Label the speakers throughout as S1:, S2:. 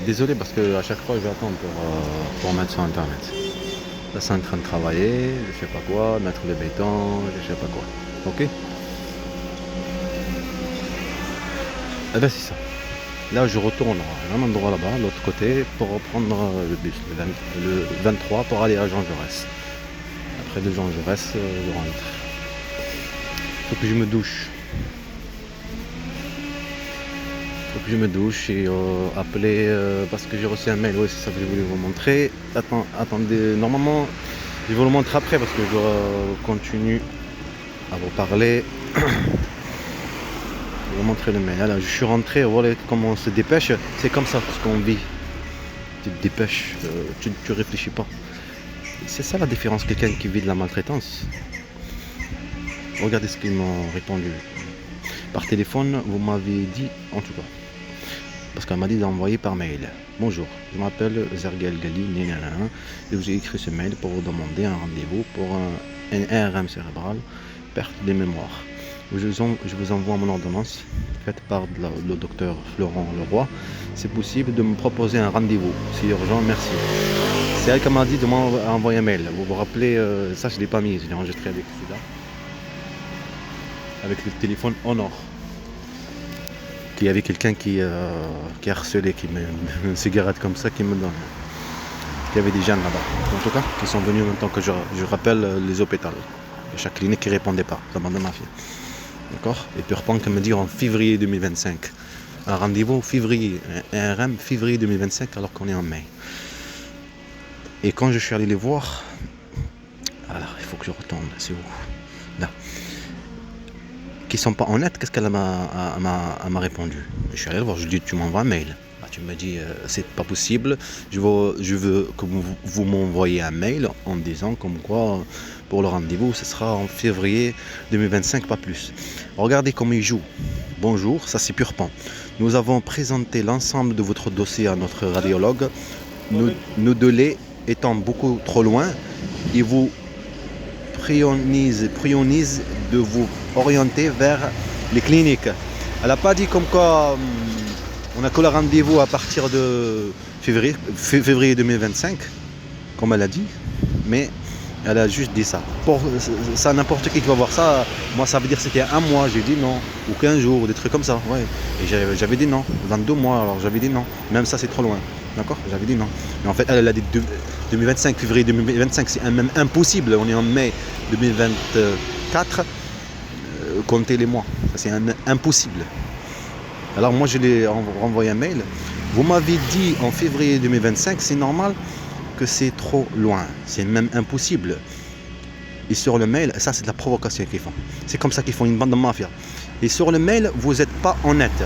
S1: Désolé parce que à chaque fois je vais attendre pour mettre sur internet. Là c'est en train de travailler, je sais pas quoi, mettre le béton, je sais pas quoi. Ok. Eh ben c'est ça. Là je retourne à un endroit là-bas, de l'autre côté, pour reprendre le bus, le 23 pour aller à Jean Jaurès. Après de Jean Jaurès, je rentre. Faut que je me douche. Faut que je me douche et appeler parce que j'ai reçu un mail, oui c'est ça que je voulais vous montrer. Attendez, normalement je vous le montre après parce que je dois continuer à vous parler. Je vais vous montrer le mail. Là, je suis rentré, voilà comment on se dépêche. C'est comme ça ce qu'on vit. Tu te dépêches, tu réfléchis pas. C'est ça la différence, quelqu'un qui vit de la maltraitance. Regardez ce qu'ils m'ont répondu. Par téléphone, vous m'avez dit, en tout cas, parce qu'elle m'a dit d'envoyer par mail. Bonjour, je m'appelle Zergal Gali, et vous ai écrit ce mail pour vous demander un rendez-vous pour un IRM cérébral, perte des mémoires. Je vous envoie mon ordonnance faite par le docteur Florent Leroy. C'est possible de me proposer un rendez-vous. C'est urgent, merci. C'est elle qui m'a dit de m'envoyer un mail. Vous vous rappelez, ça je ne l'ai pas mis, je l'ai enregistré avec celui-là. Avec le téléphone Honor. Qu'il y avait quelqu'un qui harcelait, qui met une cigarette comme ça, qui me donne. Il y avait des jeunes là-bas, en tout cas, qui sont venus en même temps que je rappelle les hôpitaux. Et chaque clinique qui ne répondait pas, ça m'a donné ma fille. D'accord. Et puis reprendre me dire en février 2025. Un rendez-vous février, un RM février 2025 alors qu'on est en mai. Et quand je suis allé les voir, alors il faut que je retourne, c'est où? Là. Qui sont pas honnêtes, qu'est-ce qu'elle m'a répondu? Je suis allé le voir, je lui ai dit tu m'envoies un mail. Tu me dis c'est pas possible, je veux que vous m'envoyez un mail en disant comme quoi pour le rendez-vous ce sera en février 2025, pas plus. Regardez comment il joue. Bonjour, ça c'est pur pan. Nous avons présenté l'ensemble de votre dossier à notre radiologue. Nos délais étant beaucoup trop loin, il vous prionise de vous orienter vers les cliniques. Elle n'a pas dit comme quoi on a que le rendez-vous à partir de février 2025, comme elle a dit, mais elle a juste dit ça. Pour ça, n'importe qui va voir ça, moi ça veut dire que c'était un mois, j'ai dit non, ou 15 jours, des trucs comme ça, ouais. Et j'avais dit non, 22 mois, alors j'avais dit non, même ça c'est trop loin, d'accord, j'avais dit non. Mais en fait, elle a dit 2025, février 2025, c'est même impossible, on est en mai 2024, comptez les mois, ça c'est impossible. Alors moi je l'ai renvoyé un mail. Vous m'avez dit en février 2025, c'est normal que c'est trop loin. C'est même impossible. Et sur le mail, ça c'est de la provocation qu'ils font. C'est comme ça qu'ils font une bande de mafia. Et sur le mail, vous n'êtes pas honnête.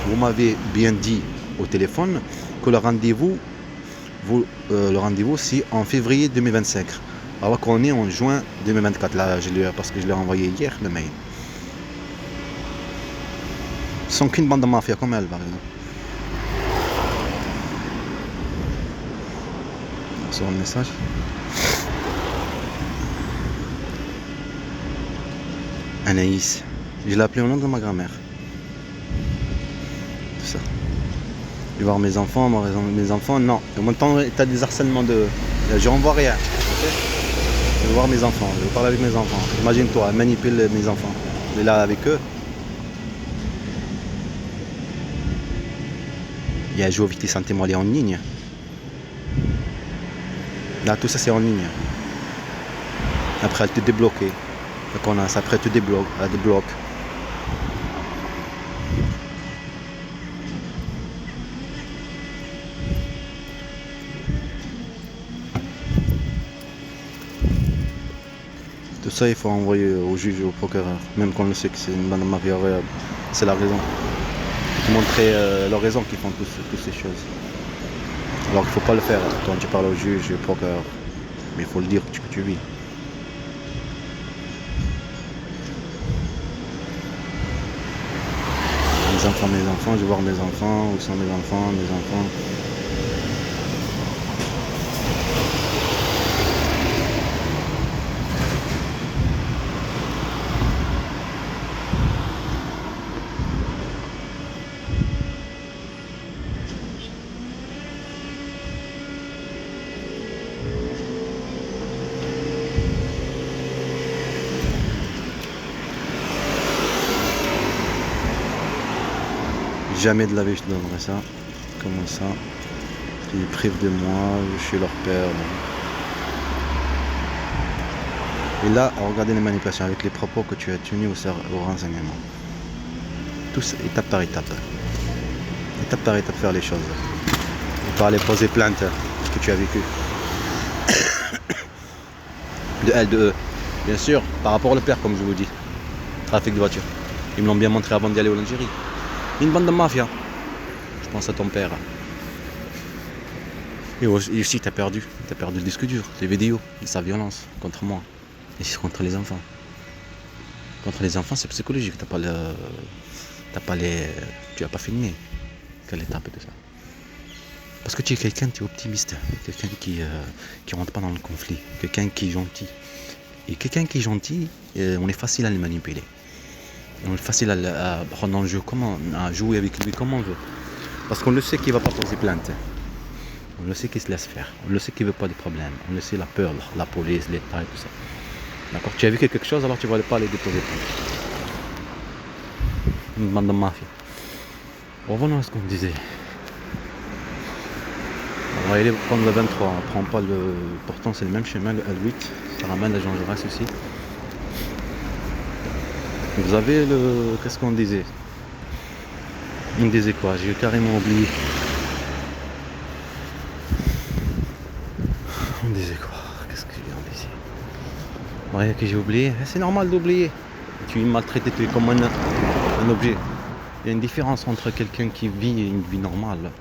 S1: Vous m'avez bien dit au téléphone que le rendez-vous c'est en février 2025. Alors qu'on est en juin 2024. Là, parce que je l'ai envoyé hier, le mail. Sans qu'une bande de mafia comme elle, par exemple. Sur le message. Anaïs. Je l'ai appelé au nom de ma grand-mère. Tout ça. Je vais voir mes enfants, non. En même temps, tu as des harcèlements de. Je renvoie rien. Okay, je vais voir mes enfants, je vais parler avec mes enfants. Imagine-toi, elle manipule mes enfants. Je suis là avec eux. Il y a Jovité Santé Mollet en ligne. Là, tout ça c'est en ligne. Après, elle te débloque. Après, elle te débloque. Elle débloque. Tout ça, il faut envoyer au juge et au procureur. Même quand on le sait que c'est une bande de mafia, c'est la raison. Il faut montrer leur raison qu'ils font toutes ces choses. Alors qu'il ne faut pas le faire quand tu parles au juge et au procureur. Mais il faut le dire que tu vis. Mes enfants, je vais voir mes enfants, où sont mes enfants. Jamais de la vie je te donnerai ça. Comment ça? Ils privent de moi, je suis leur père. Et là, regardez les manipulations avec les propos que tu as tenus au renseignement. Tous étape par étape. Étape par étape faire les choses. Et pas aller poser plainte ce que tu as vécu. De L, de E. Bien sûr, par rapport au père, comme je vous dis. Trafic de voiture. Ils me l'ont bien montré avant d'y aller en Algérie. Une bande de mafia. Je pense à ton père. Et aussi, t'as perdu le disque dur, les vidéos, et sa violence contre moi. Et c'est contre les enfants. Contre les enfants, c'est psychologique. Tu as pas filmé. Quelle étape de ça? Parce que tu es quelqu'un, tu es optimiste. Quelqu'un qui rentre pas dans le conflit. Quelqu'un qui est gentil. Et quelqu'un qui est gentil, on est facile à le manipuler. On est facile à prendre en jeu, à jouer avec lui comme on veut. Parce qu'on le sait qu'il ne va pas poser plainte. On le sait qu'il se laisse faire. On le sait qu'il ne veut pas de problème. On le sait la peur, la police, l'État et tout ça. D'accord? Tu as vécu quelque chose, alors tu ne vas pas aller déposer plainte. Une bande de mafia. Revenons à ce qu'on disait. On va aller prendre le 23. On ne prend pas le... Pourtant c'est le même chemin, le L8. Ça ramène à Jean Jaurès aussi. Vous avez le... Qu'est-ce qu'on disait? On disait quoi? J'ai carrément oublié. On disait quoi? Qu'est-ce que j'ai ici? Ouais, que j'ai oublié. C'est normal d'oublier. Tu es maltraité, tu es comme un objet. Il y a une différence entre quelqu'un qui vit une vie normale.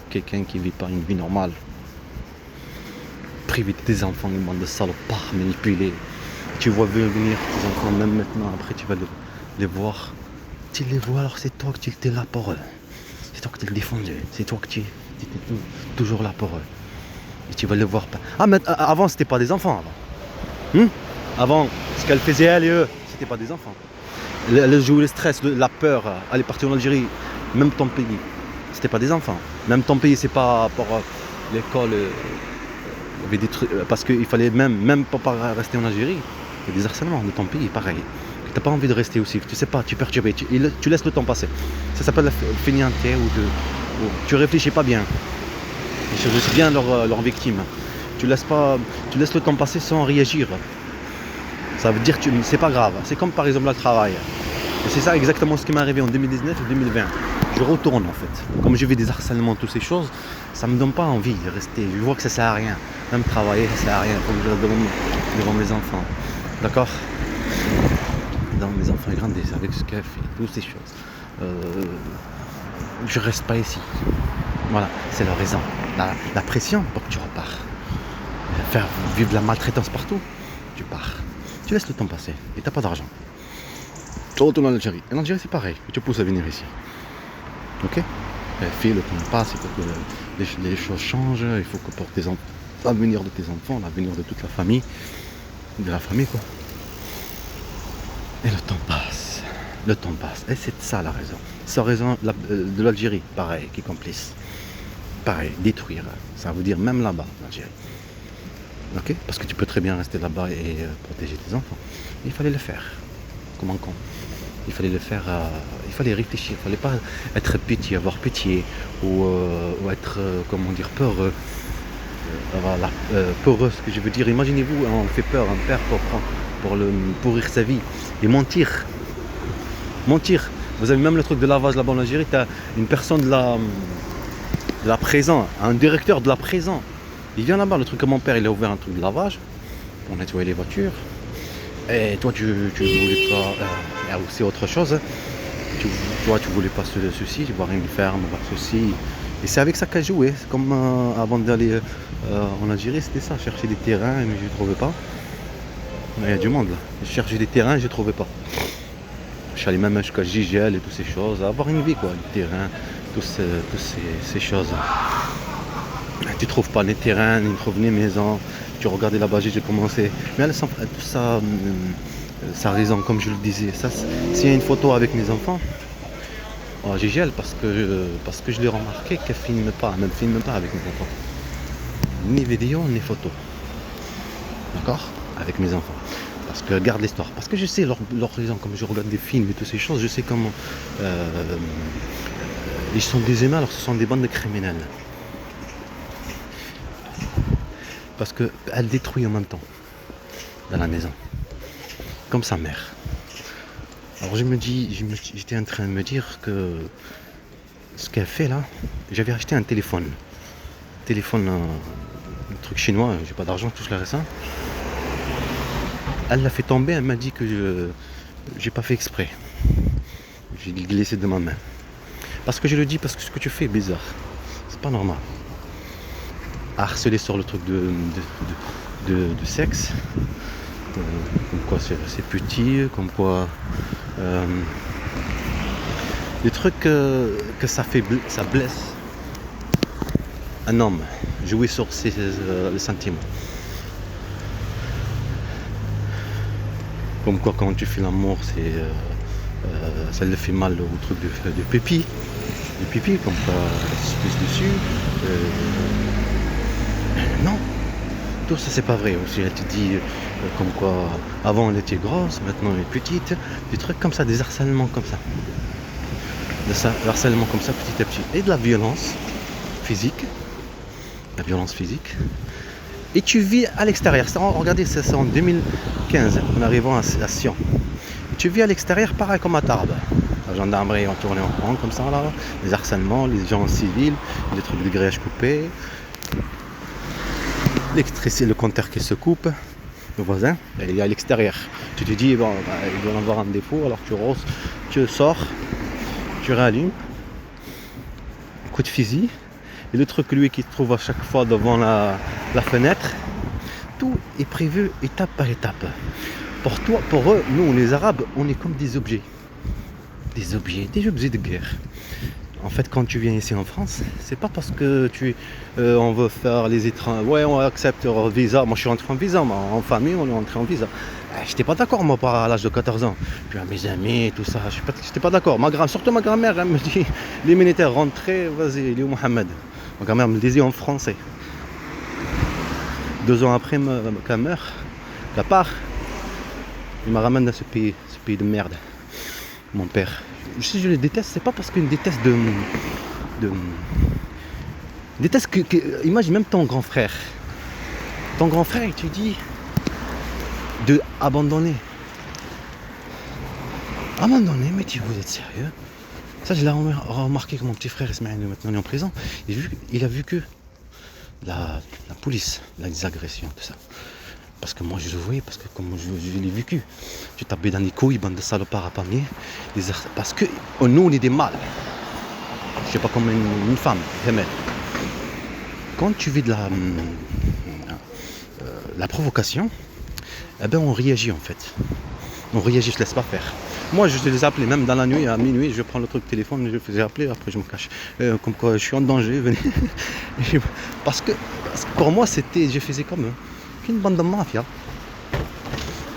S1: Quelqu'un qui ne vit pas une vie normale. Privé de tes enfants, une bande de salopards manipulés. Tu vois venir tes enfants, même maintenant, après tu vas les voir. Tu les vois, alors c'est toi qui es là pour eux. C'est toi qui es le défendu. C'est toi qui es toujours là pour eux. Et tu vas les voir pas. Ah, mais avant, c'était pas des enfants. Avant, ce qu'elle faisait, elle et eux, c'était pas des enfants. Elle jouait le stress, la peur, aller partir en Algérie, même ton pays. C'était pas des enfants. Même ton pays, c'est pas pour l'école. Il y avait des trucs, parce qu'il fallait même pas rester en Algérie. Il y a des harcèlements de ton pays, pareil. Tu n'as pas envie de rester aussi. Tu sais pas, tu es perturbé. Tu laisses le temps passer. Ça s'appelle la fainéantité ou tu réfléchis pas bien. Ils choisissent bien leur victime. Tu laisses le temps passer sans réagir. Ça veut dire que c'est pas grave. C'est comme par exemple le travail. Et c'est ça exactement ce qui m'est arrivé en 2019 et 2020. Je retourne en fait. Comme j'ai vu des harcèlements, toutes ces choses, ça me donne pas envie de rester. Je vois que ça sert à rien. Même travailler, ça sert à rien. Il faut que je reste devant mes enfants. D'accord? Dans mes enfants grandissent avec ce qu'elle fait, toutes ces choses. Je reste pas ici. Voilà, c'est la raison. La pression pour que tu repars. Faire vivre de la maltraitance partout, tu pars. Tu laisses le temps passer et t'as pas d'argent. Tu retournes en Algérie. En Algérie c'est pareil, tu pousses à venir ici. Ok? Le temps passe, il faut que les choses changent, il faut que pour l'avenir de tes enfants, l'avenir de toute la famille, quoi. Et le temps passe. Le temps passe. Et c'est ça la raison. C'est la raison de l'Algérie, pareil, qui est complice. Pareil, détruire. Ça veut dire même là-bas, l'Algérie. Ok? Parce que tu peux très bien rester là-bas et protéger tes enfants. Il fallait le faire. Comme un con. Il fallait le faire, il fallait réfléchir. Il ne fallait pas être pitié, avoir pitié ou être, peureux. Voilà, peureux, ce que je veux dire. Imaginez-vous, on fait peur, un père pour pourrir sa vie et mentir. Mentir. Vous avez même le truc de lavage là-bas en Algérie. Tu as une personne de la prison, un directeur de la prison. Il vient là-bas, le truc que mon père il a ouvert un truc de lavage pour nettoyer les voitures. Et toi tu voulais pas aussi autre chose. Tu voulais pas ceci, voir une ferme, voir ceci. Et c'est avec ça qu'elle jouait. C'est comme avant d'aller en Algérie, c'était ça, chercher des terrains, mais je ne trouvais pas. Il y a du monde là. Je cherchais des terrains, je ne trouvais pas. Je suis allé même jusqu'à Gigel et toutes ces choses, avoir une vie quoi, des terrains, toutes ces choses. Tu trouves pas les terrains, ni trouves les maisons. Tu regardais là-bas, j'ai commencé. Mais tout ça, ça a raison, comme je le disais. S'il y a une photo avec mes enfants, j'ai gèle parce que je l'ai remarqué qu'elle ne filme pas avec mes enfants. Ni vidéo, ni photo. D'accord? Avec mes enfants. Parce que garde l'histoire. Parce que je sais leur raison, comme je regarde des films et toutes ces choses, je sais comment Ils sont des humains alors que ce sont des bandes de criminels. Parce qu'elle détruit en même temps dans la maison. Comme sa mère. Alors j'étais en train de me dire que ce qu'elle fait là, j'avais acheté un téléphone. Un truc chinois, j'ai pas d'argent, tout cela récent. Elle l'a fait tomber, elle m'a dit que j'ai pas fait exprès. J'ai glissé de ma main. Parce que je le dis, parce que ce que tu fais est bizarre. C'est pas normal. Harceler sur le truc de sexe. Comme quoi c'est petit, comme quoi des trucs que ça blesse un homme. Jouer sur ses sentiments. Comme quoi quand tu fais l'amour, ça le fait mal au truc de pipi. Du pipi, comme quoi ça se pisse dessus. Non, tout ça c'est pas vrai aussi. Elle te dit comme quoi avant elle était grosse, maintenant elle est petite. Des trucs comme ça, des harcèlements comme ça. Des harcèlements comme ça petit à petit. Et de la violence physique. La violence physique. Et tu vis à l'extérieur. Regardez, c'est en 2015, en arrivant à Sion. Et tu vis à l'extérieur pareil comme à Tarbes. La gendarmerie ont tourné en rond comme ça là. Les harcèlements, les gens civils, les trucs de grillage coupés. L'électricité, le compteur qui se coupe, le voisin, il est à l'extérieur. Tu te dis, bon, il doit en avoir un défaut, alors tu sors, tu rallumes, coup de fusil, et le truc lui qui se trouve à chaque fois devant la fenêtre, tout est prévu étape par étape. Pour eux, nous les Arabes, on est comme des objets de guerre. En fait, quand tu viens ici en France, c'est pas parce que on veut faire les étrangers. Ouais, on accepte leur visa. Moi, je suis rentré en visa. Moi, en famille, on est rentré en visa. J'étais pas d'accord, moi, à l'âge de 14 ans. Puis à mes amis, tout ça, j'étais pas d'accord. Surtout ma grand-mère, elle me dit les militaires rentrés, vas-y, il est où Mohamed? Ma grand-mère me le disait en français. 2 ans après qu'elle meurt, qu'elle part, il me ramène dans ce pays de merde. Mon père. Si je le déteste, c'est pas parce qu'il me déteste déteste imagine même ton grand frère. Ton grand frère, il te dit de abandonner. Abandonner, mais vous êtes sérieux? Ça, je l'ai remarqué que mon petit frère Ismaël maintenant est en prison. Il a vu que la police, les agressions, tout ça. Parce que moi je le voyais, parce que comme je l'ai vécu. Tu tapais dans les couilles, bande de salopards à panier. Parce que nous on est des mâles. Je sais pas comme une femme, femelle. Quand tu vis de la provocation, eh ben on réagit en fait. On réagit, je laisse pas faire. Moi je les appelais même dans la nuit, à minuit, je prends le truc téléphone, je les faisais appeler, après je me cache. Comme quoi je suis en danger, venez. parce que pour moi je faisais comme eux. Une bande de mafia.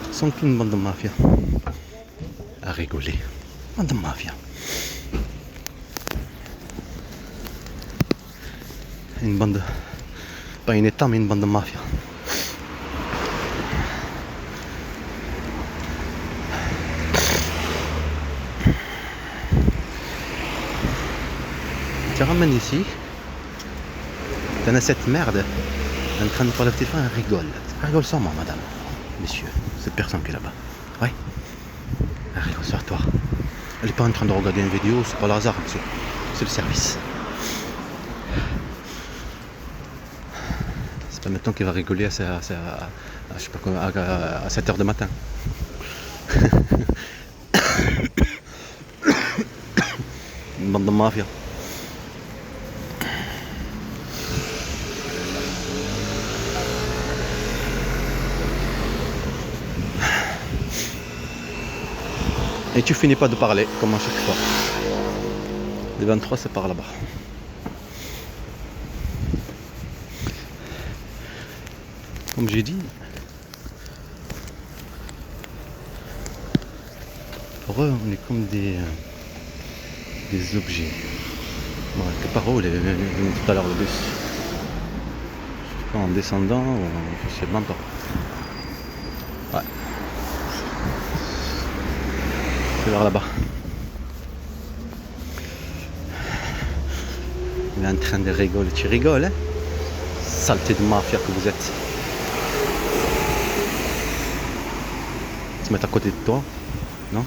S1: Ils sont qu'une bande de mafia. À rigoler. Bande de mafia. Une bande de... Pas une état, mais une bande de mafia. Tu ramènes ici. T'en as cette merde. En train de parler au téléphone, elle rigole. Elle rigole sans moi, madame. Monsieur, cette personne qui est là-bas. Ouais. Elle rigole sur toi. Elle n'est pas en train de regarder une vidéo, c'est pas le hasard, monsieur. C'est le service. C'est pas maintenant qu'elle va rigoler à 7h du matin. Une bande de mafia. Et tu finis pas de parler, comme à chaque fois. Les 23, c'est par là-bas. Comme j'ai dit, pour eux, on est comme des objets. Bon, quelque part où il est venu tout à l'heure le bus. Je sais pas, en descendant, ou je sais même pas. Ouais. C'est vers là-bas. Il est en train de rigoler. Tu rigoles, hein? Saleté de mafia que vous êtes. Se mettre à côté de toi, non?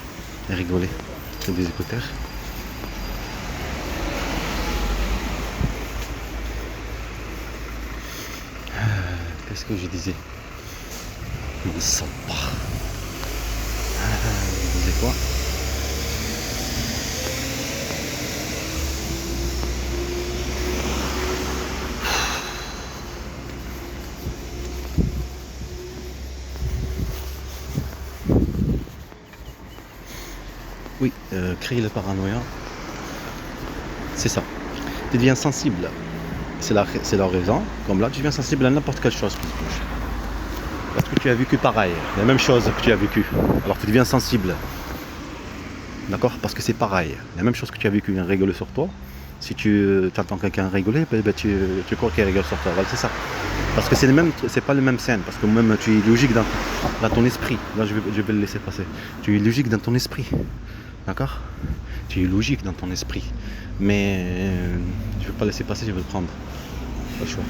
S1: Et rigoler. C'est des écouteurs. Qu'est-ce que je disais? Il ne sent pas. Je disais quoi? Oui, créer le paranoïa, c'est ça. Tu deviens sensible. C'est la raison. Comme là, tu deviens sensible à n'importe quelle chose qui se bouge. Parce que tu as vécu pareil, la même chose que tu as vécu. Alors tu deviens sensible. D'accord? Parce que c'est pareil. La même chose que tu as vécu, un rigoler sur toi. Si tu entends quelqu'un rigoler, tu crois qu'il rigole sur toi. Voilà, c'est ça. Parce que c'est pas le même scène. Parce que même tu es logique dans ton esprit. Là, je vais le laisser passer. Tu es logique dans ton esprit. D'accord? Tu es logique dans ton esprit. Mais je ne vais pas laisser passer, je vais le prendre. Pas le choix.